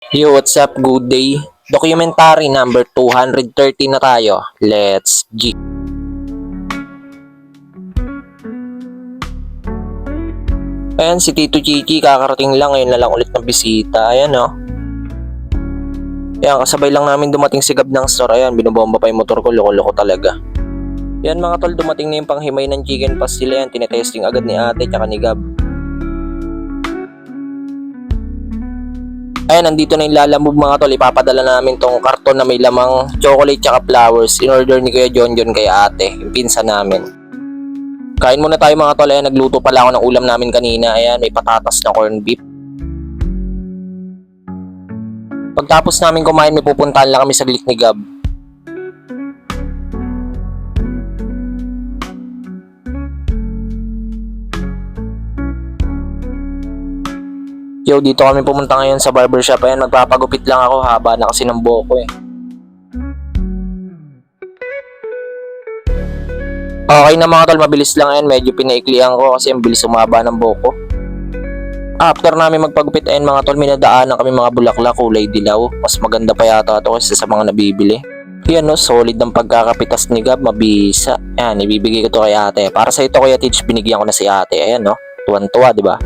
Yo, what's up? Good day. Documentary number 230 na tayo. Let's G. Ayan, si Tito Chichi, kakarating lang. Ngayon na lang ulit ng bisita. Ayan, oh. Ayan, kasabay lang namin dumating si Gab ng store. Ayan, binubomba pa yung motor ko. Loko-loko talaga. Ayan, mga tol, dumating na yung panghimay ng chicken pastil. Ayan, tinetesting agad ni ate tsaka ni Gab. Ayan, nandito na yung lalamove mga tol. Ipapadala namin tong karton na may lamang chocolate tsaka flowers. In order ni Kuya John kay ate, yung pinsan namin. Kain muna tayo mga tol. Ayan, nagluto pala ako ng ulam namin kanina. Ayan, may patatas na corned beef. Pagtapos namin kumain, may pupuntahan lang kami saglit ni Gab. Yo, dito kami pumunta ngayon sa barbershop. Ayan, magpapagupit lang ako, haba na kasi ng buhok ko eh. Okay na mga tol, mabilis lang. Ayan, medyo pinaiklihan ko kasi ang bilis umaba ng buhok ko. After namin magpagupit, ayan mga tol, minadaanan kami mga bulaklak kulay dilaw. Mas maganda pa yata ito kaysa sa mga nabibili. Yan no, solid ng pagkakapitas ni Gab, mabisa. Ayan, ibibigay ko to kay ate. Para sa ito Kuya Tich, binigyan ko na si ate. Ayan no, tuwan-tuwa, di ba?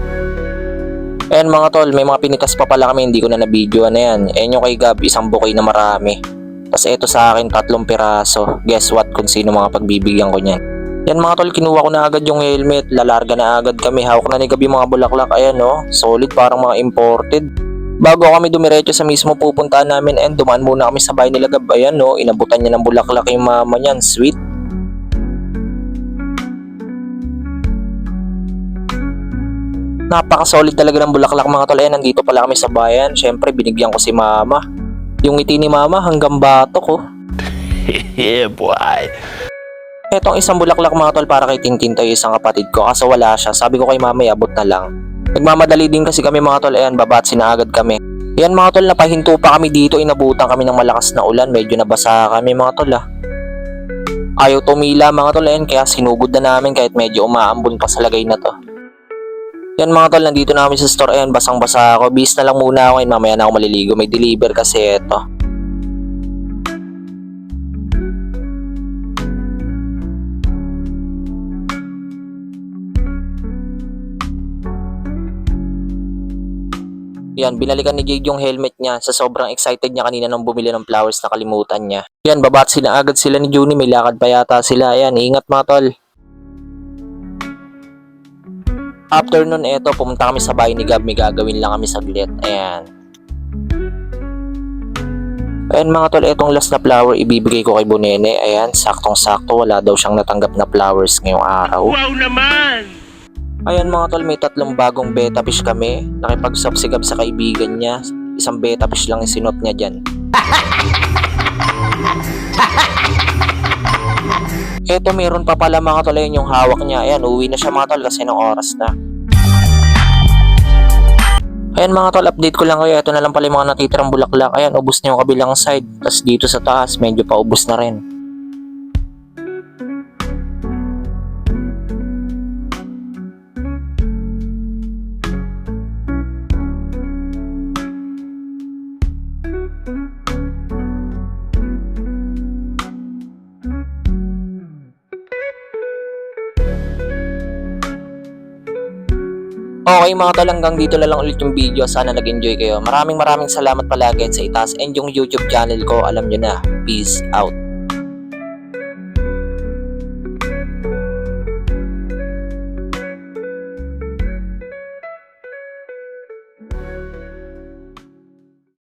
Ayan mga tol, may mga pinitas pa pala kami, hindi ko na na-videoan na yan. Ayan yung kay Gab, isang bouquet na marami. Tapos ito sa akin, 3 piraso. Guess what kung sino mga pagbibigyan ko niyan. Yan mga tol, kinuha ko na agad yung helmet. Lalarga na agad kami, hawak na ni Gab yung mga bulaklak. Ayan no, solid, parang mga imported. Bago kami dumiretso sa mismo pupuntahan namin, and dumaan muna kami sa bahay nila Gab. Ayan no, inabutan niya ng bulaklak yung mama niyan, sweet. Napaka-solid talaga ng bulaklak mga tol. Ayan, nandito pala kami sa bayan. Syempre, binigyan ko si mama. Yung ngiti ni mama hanggang batok ko. Yeah, boy. Etong isang bulaklak mga tol para kay Tintin tayo, isang kapatid ko. Kaso wala siya. Sabi ko kay mama, abot na lang. Nagmamadali din kasi kami mga tol. Ayan, babatsin na agad kami. Ayan mga tol, napahinto pa kami dito. Inabutan kami ng malakas na ulan. Medyo nabasa kami mga tol ah. Ayaw tumila mga tol. Ayan, kaya sinugod na namin kahit medyo umaambon pa sa lagay na to. Yan mga tol, nandito na kami sa store. Ayan, basang-basa ako. Bis na lang muna ako. Ayan, mamaya na ako maliligo. May deliver kasi ito. Yan, binalikan ni Jade yung helmet niya. Sa sobrang excited niya kanina nang bumili ng flowers, nakalimutan niya. Yan, babatsi na agad sila ni Juni. May lakad pa yata sila. Ayan, ingat mga tol. After nun, eto, pumunta kami sa bahay ni Gab. May gagawin lang kami saglit. Ayan. Ayan mga tol, etong last na flower ibibigay ko kay Bunene. Ayan, saktong-sakto. Wala daw siyang natanggap na flowers ngayong araw. Wow naman! Ayan mga tol, may 3 bagong beta fish kami. Nakipag-swap si Gab sa kaibigan niya. Isang beta fish lang yung sinot niya dyan. Eto, meron pa pala mga tol, yung hawak niya. Ayan, uwi na siya mga tol kasi ng oras na. Ayan mga tol, update ko lang kayo. Ito na lang pala yung mga natitirang bulaklak. Ayan, ubos na yung kabilang side. Tapos dito sa taas, medyo pa ubos na rin. Okay mga tol, hanggang dito na lang ulit yung video. Sana nag-enjoy kayo. Maraming salamat palagi sa itaas and yung YouTube channel ko, alam nyo na. Peace out.